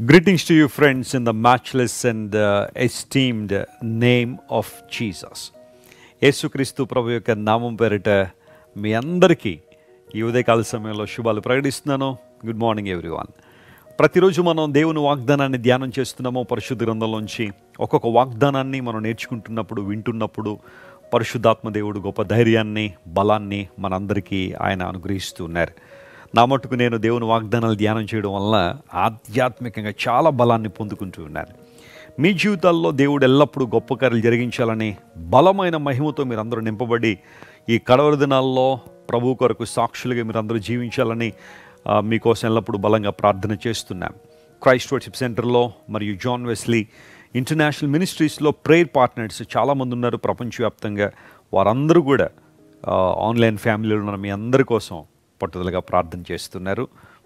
Greetings to you, friends, in the matchless and esteemed name of Jesus. యేసుక్రీస్తు ప్రభు యొక్క నామం పేరిట మీ అందరికీ ఈ ఉదయకాల సమయంలో శుభాలు ప్రకటిస్తున్నాను. Good morning everyone. ప్రతిరోజు మనం దేవుని వాగ్దానాన్ని ధ్యానం చేస్తున్నాము. పరిశుద్ధ గ్రంథంలోంచి ఒక్కొక్క వాగ్దానాన్ని మనం నేర్చుకుంటున్నప్పుడు, వింటున్నప్పుడు పరిశుద్ధాత్మ దేవుడు గొప్ప ధైర్యాన్ని, బలాన్ని మనందరికీ ఆయన అనుగ్రహిస్తూ ఉన్నారు. నా మట్టుకు నేను దేవుని వాగ్దానాలు ధ్యానం చేయడం వల్ల ఆధ్యాత్మికంగా చాలా బలాన్ని పొందుకుంటూ ఉన్నాను. మీ జీవితాల్లో దేవుడు ఎల్లప్పుడూ గొప్ప కార్యాలు జరిగించాలని, బలమైన మహిమతో మీరందరూ నింపబడి ఈ కడవరి దినాల్లో ప్రభు కొరకు సాక్షులుగా మీరందరూ జీవించాలని మీకోసం ఎల్లప్పుడూ బలంగా ప్రార్థన చేస్తున్నాను. క్రైస్ట్ వర్షిప్ సెంటర్లో మరియు జాన్ వెస్లీ ఇంటర్నేషనల్ మినిస్ట్రీస్లో ప్రేయర్ పార్ట్నర్స్ చాలామంది ఉన్నారు ప్రపంచవ్యాప్తంగా. వారందరూ కూడా ఆన్లైన్ ఫ్యామిలీలో ఉన్న మీ అందరి కోసం పట్టుదలగా ప్రార్థన చేస్తున్నారు.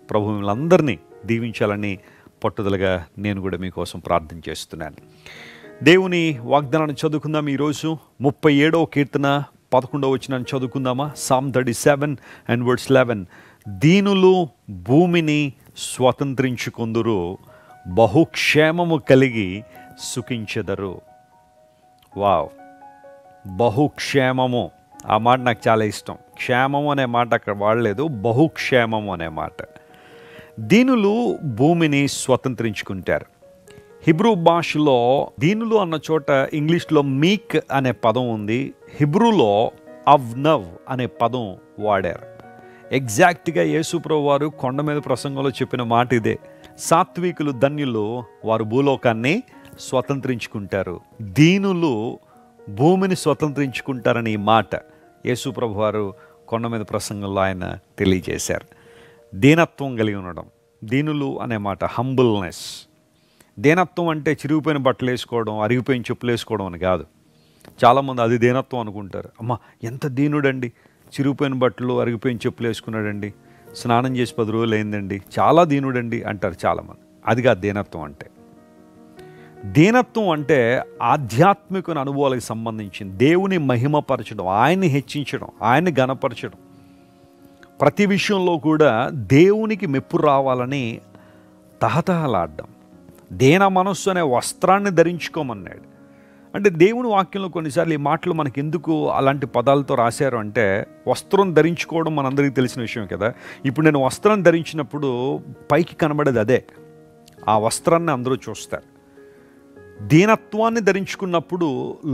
ప్రభు మిమ్మల్ని అందరినీ దీవించాలని పట్టుదలగా నేను కూడా మీకోసం ప్రార్థన చేస్తున్నాను. దేవుని వాగ్దానాన్ని చదువుకుందాం. ఈరోజు 37వ కీర్తన 11వ వచనాన్ని చదువుకుందామా? Psalm 37 and verse 11. దీనులు భూమిని స్వతంత్రించుకొందురు, బహుక్షేమము కలిగి సుఖించెదరు. వావ్, బహుక్షేమము, ఆ మాట నాకు చాలా ఇష్టం. క్షేమము అనే మాట అక్కడ వాడలేదు, బహుక్షేమము అనే మాట. దీనులు భూమిని స్వతంత్రించుకుంటారు. హిబ్రూ భాషలో దీనులు అన్న చోట ఇంగ్లీష్లో మీక్ అనే పదం ఉంది, హిబ్రూలో అవ్నవ్ అనే పదం వాడారు. ఎగ్జాక్ట్గా యేసుప్రభు వారు కొండ మీద ప్రసంగంలో చెప్పిన మాట ఇదే. సాత్వికులు ధన్యులు, వారు భూలోకాన్ని స్వతంత్రించుకుంటారు. దీనులు భూమిని స్వతంత్రించుకుంటారని ఈ మాట యేసుప్రభు వారు కొండ మీద ప్రసంగంలో ఆయన తెలియజేశారు. దీనత్వం కలిగి ఉండడం, దీనులు అనే మాట హంబుల్నెస్. దీనత్వం అంటే చిరిగిపోయిన బట్టలు వేసుకోవడం, అరిగిపోయిన చెప్పులు వేసుకోవడం అని కాదు. చాలామంది అది దీనత్వం అనుకుంటారు. అమ్మ ఎంత దీనుడండి, చిరిగిపోయిన బట్టలు అరిగిపోయిన చెప్పులు వేసుకున్నాడండి, స్నానం చేసి 10 రోజులు అయిందండి, చాలా దీనుడండి అంటారు చాలామంది. అది కాదు దీనత్వం అంటే. దీనత్వం అంటే ఆధ్యాత్మిక అనుభవాలకు సంబంధించింది. దేవుని మహిమపరచడం, ఆయన్ని హెచ్చించడం, ఆయన్ని ఘనపరచడం, ప్రతి విషయంలో కూడా దేవునికి మెప్పు రావాలని తహతహలాడడం. దీన మనస్సు అనే వస్త్రాన్ని ధరించుకోమన్నాడు. అంటే దేవుని వాక్యంలో కొన్నిసార్లు ఈ మాటలు మనకి ఎందుకు అలాంటి పదాలతో రాశారు అంటే, వస్త్రం ధరించుకోవడం మనందరికీ తెలిసిన విషయం కదా. ఇప్పుడు నేను వస్త్రం ధరించినప్పుడు పైకి కనబడేది అదే, ఆ వస్త్రాన్ని అందరూ చూస్తారు. దీనత్వాన్ని ధరించుకున్నప్పుడు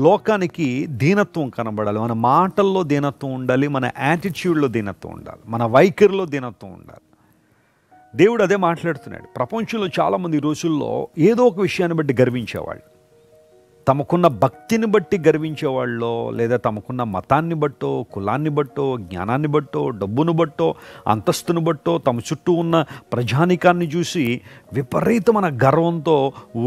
లోకానికి దీనత్వం కనబడాలి. మన మాటల్లో దీనత్వం ఉండాలి, మన యాటిట్యూడ్లో దీనత్వం ఉండాలి, మన వైఖరిలో దీనత్వం ఉండాలి. దేవుడు అదే మాట్లాడుతున్నాడు. ప్రపంచంలో చాలామంది ఈ రోజుల్లో ఏదో ఒక విషయాన్ని బట్టి గర్వించేవాళ్ళు, తమకున్న భక్తిని బట్టి గర్వించేవాళ్ళు, లేదా తమకున్న మతాన్ని బట్టో, కులాన్ని బట్టో, జ్ఞానాన్ని బట్టో, డబ్బును బట్టో, అంతస్తును బట్టో, తమ చుట్టూ ఉన్న ప్రజానికాన్ని చూసి విపరీతమైన గర్వంతో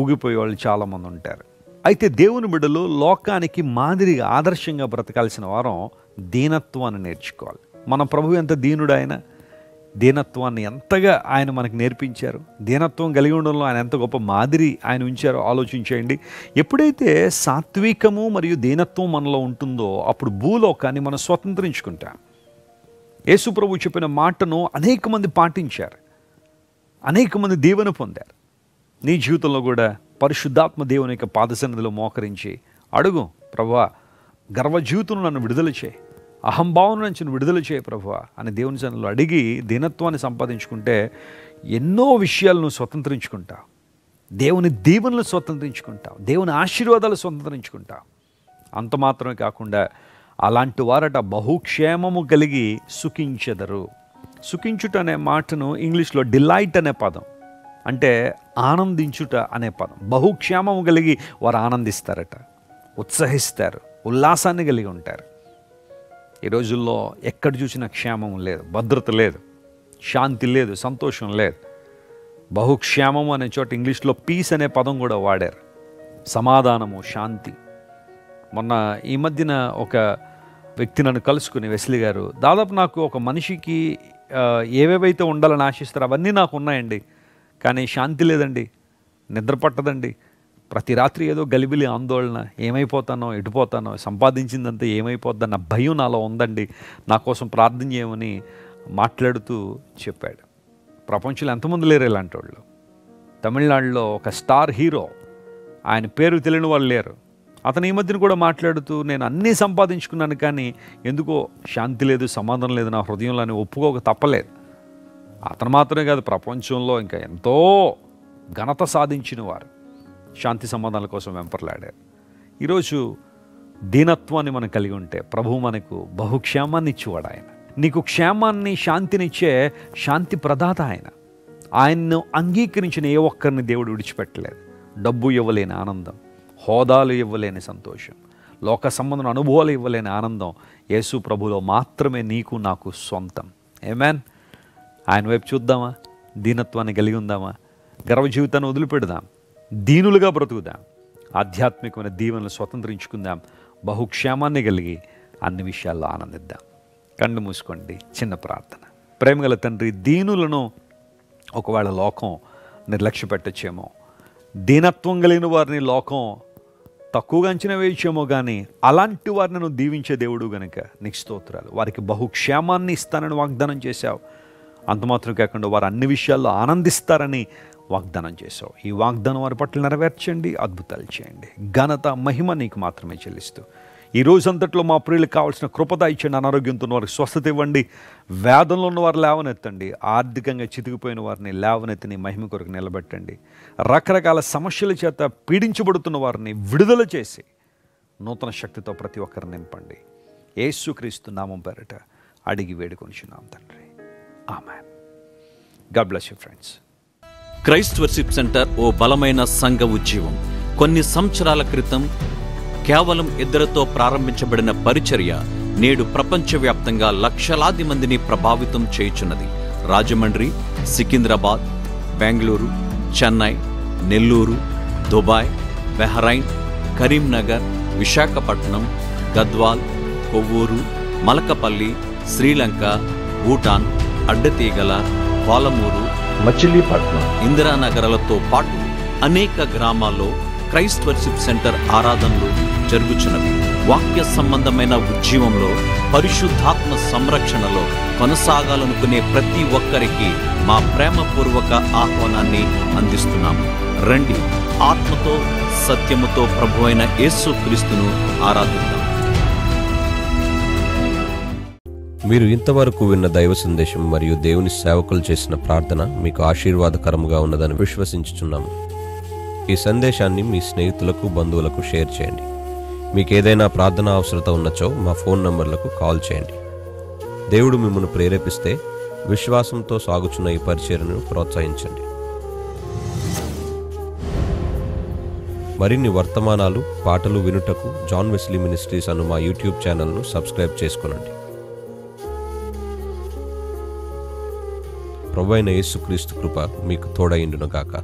ఊగిపోయేవాళ్ళు చాలామంది ఉంటారు. అయితే దేవుని బిడ్డలు లోకానికి మాదిరిగా, ఆదర్శంగా బ్రతకాల్సిన వారం దీనత్వాన్ని నేర్చుకోవాలి. మన ప్రభు ఎంత దీనుడు, ఆయన దీనత్వాన్ని ఎంతగా ఆయన మనకు నేర్పించారు. దీనత్వం కలిగి ఉండడంలో ఆయన ఎంత గొప్ప మాదిరి ఆయన ఉంచారో ఆలోచించేయండి. ఎప్పుడైతే సాత్వికము మరియు దీనత్వం మనలో ఉంటుందో అప్పుడు భూలోకాన్ని మనం స్వతంత్రించుకుంటాం. యేసు ప్రభు చెప్పిన మాటను అనేక మంది పాటించారు, అనేక మంది దీవెన పొందారు. నీ జీవితంలో కూడా పరిశుద్ధాత్మ దేవుని యొక్క పాదసన్నిధిలో మోకరించి అడుగు, ప్రభువా గర్వ జీవితంలో నన్ను విడుదల చేయి, అహంభావం నుంచి విడుదల చేయ ప్రభువా అని దేవుని సన్నిధిలో అడిగి దీనత్వాన్ని సంపాదించుకుంటే ఎన్నో విషయాలను స్వతంత్రించుకుంటావు. దేవుని దీవెనలు స్వతంత్రించుకుంటావు, దేవుని ఆశీర్వాదాలు స్వతంత్రించుకుంటావు. అంత మాత్రమే కాకుండా అలాంటి వారట బహుక్షేమము కలిగి సుఖించెదరు. సుఖించుట అనే మాటను ఇంగ్లీష్లో డిలైట్ అనే పదం, అంటే ఆనందించుట అనే పదం. బహుక్షేమము కలిగి వారు ఆనందిస్తారట, ఉత్సహిస్తారు, ఉల్లాసాన్ని కలిగి ఉంటారు. ఈ రోజుల్లో ఎక్కడ చూసినా క్షేమం లేదు, భద్రత లేదు, శాంతి లేదు, సంతోషం లేదు. బహుక్షేమము అనే చోట ఇంగ్లీష్లో పీస్ అనే పదం కూడా వాడారు, సమాధానము, శాంతి. మొన్న ఈ మధ్యన ఒక వ్యక్తి నన్ను కలుసుకుని, వెస్లీ గారు, దాదాపు నాకు ఒక మనిషికి ఏవేవైతే ఉండాలని ఆశిస్తారో అవన్నీ నాకు ఉన్నాయండి, కానీ శాంతి లేదండి, నిద్ర పట్టదండి, ప్రతి రాత్రి ఏదో గలిబిలి ఆందోళన, ఏమైపోతానో, ఎటుపోతానో, సంపాదించిందంతా ఏమైపోద్దన్న భయం నాలో ఉందండి, నా కోసం ప్రార్థన చేయమని మాట్లాడుతూ చెప్పాడు. ప్రపంచంలో ఎంతమంది లేరు ఇలాంటి వాళ్ళు. తమిళనాడులో ఒక స్టార్ హీరో, ఆయన పేరు తెలియని వాళ్ళు లేరు. అతను ఈ మధ్యన కూడా మాట్లాడుతూ, నేను అన్నీ సంపాదించుకున్నాను కానీ ఎందుకో శాంతి లేదు, సమాధానం లేదు నా హృదయంలో అని ఒప్పుకోక తప్పలేదు. అతను మాత్రమే కాదు, ప్రపంచంలో ఇంకా ఎంతో ఘనత సాధించిన వారు శాంతి సమాధానాల కోసం వెంపర్లాడారు. ఈరోజు దీనత్వాన్ని మనం కలిగి ఉంటే ప్రభువు మనకు బహుక్షేమాన్ని ఇచ్చేవాడు. ఆయన నీకు క్షేమాన్ని, శాంతినిచ్చే శాంతి ప్రదాత ఆయన. ఆయన్ను అంగీకరించిన ఏ ఒక్కరిని దేవుడు విడిచిపెట్టలేదు. డబ్బు ఇవ్వలేని ఆనందం, హోదాలు ఇవ్వలేని సంతోషం, లోక సంబంధం అనుభవాలు ఇవ్వలేని ఆనందం యేసు ప్రభులో మాత్రమే నీకు నాకు సొంతం. ఆమేన్. ఆయన వైపు చూద్దామా, దీనత్వాన్ని కలిగి ఉందామా, గర్వ జీవితాన్ని వదిలిపెడదాం, దీనులుగా బ్రతుకుదాం, ఆధ్యాత్మికమైన దీవెనలు స్వతంత్రించుకుందాం, బహుక్షేమాన్ని కలిగి అన్ని విషయాల్లో ఆనందిద్దాం. కళ్ళు మూసుకోండి, చిన్న ప్రార్థన. ప్రేమగల తండ్రి, దీనులను ఒకవేళ లోకం నిర్లక్ష్య పెట్టచ్చేమో, దీనత్వం కలిగిన వారిని లోకం తక్కువగా అంచనా వేయచ్చేమో, కానీ అలాంటి వారిని నువ్వు దీవించే దేవుడు గనుక నీకు స్తోత్రాలు. వారికి బహుక్షేమాన్ని ఇస్తానని వాగ్దానం చేశావు. అంత మాత్రం కాకుండా వారు అన్ని విషయాల్లో ఆనందిస్తారని వాగ్దానం చేశావు. ఈ వాగ్దానం వారి పట్ల నెరవేర్చండి, అద్భుతాలు చేయండి. ఘనత, మహిమ నీకు మాత్రమే చెల్లిస్తూ ఈ రోజంతట్లో మా ప్రియులకు కావాల్సిన కృపద ఇచ్చండి. అనారోగ్యంతో ఉన్న వారికి స్వస్థత ఇవ్వండి. వేదంలో ఉన్న వారు లేవనెత్తండి. ఆర్థికంగా చితికిపోయిన వారిని లేవనెత్తి నీ మహిమ కొరకు నిలబెట్టండి. రకరకాల సమస్యల చేత పీడించబడుతున్న వారిని విడుదల చేసి నూతన శక్తితో ప్రతి ఒక్కరిని నింపండి. యేసుక్రీస్తు నామం పేరిట అడిగి వేడుకొనిచున్నాం తండ్రి. Amen. God bless you friends. Christ worship centre ఓ బలమైన సంఘ ఉద్యమం. కొన్ని సంవత్సరాల క్రితం కేవలం 2 ప్రారంభించబడిన పరిచర్య నేడు ప్రపంచవ్యాప్తంగా లక్షలాది మందిని ప్రభావితం చేయుచున్నది. రాజమండ్రి, సికింద్రాబాద్, బెంగళూరు, చెన్నై, నెల్లూరు, దుబాయ్, బహ్రైన్, కరీంనగర్, విశాఖపట్నం, గద్వాల్, కొవ్వూరు, మలకపల్లి, శ్రీలంక, భూటాన్, అడ్డతీగల, పాలమూరు, మచిలీపట్నం, ఇందిరానగర్లతో పాటు అనేక గ్రామాల్లో క్రైస్ట్ వర్షిప్ సెంటర్ ఆరాధనలు జరుగుచున్నవి. వాక్య సంబంధమైన ఉద్యమంలో, పరిశుద్ధాత్మ సంరక్షణలో కొనసాగాలనుకునే ప్రతి ఒక్కరికి మా ప్రేమపూర్వక ఆహ్వానాన్ని అందిస్తున్నాము. రండి, ఆత్మతో సత్యముతో ప్రభువైన యేసుక్రీస్తును ఆరాధిద్దాం. మీరు ఇంతవరకు విన్న దైవ సందేశం మరియు దేవుని సేవకులు చేసిన ప్రార్థన మీకు ఆశీర్వాదకరముగా ఉన్నదని విశ్వసించుచున్నాము. ఈ సందేశాన్ని మీ స్నేహితులకు, బంధువులకు షేర్ చేయండి. మీకు ఏదైనా ప్రార్థన అవసరత ఉన్నచో మా ఫోన్ నంబర్లకు కాల్ చేయండి. దేవుడు మిమ్మల్ని ప్రేరేపిస్తే విశ్వాసంతో సాగుచున్న ఈ పరిచర్యను ప్రోత్సహించండి. మరిన్ని వర్తమానాలు, పాటలు వినుటకు జాన్ వెస్లీ మినిస్ట్రీస్ అను మా యూట్యూబ్ ఛానల్ను సబ్స్క్రైబ్ చేసుకొనండి. ప్రభువైన యేసుక్రీస్తు కృప మీకు తోడైండును గాక.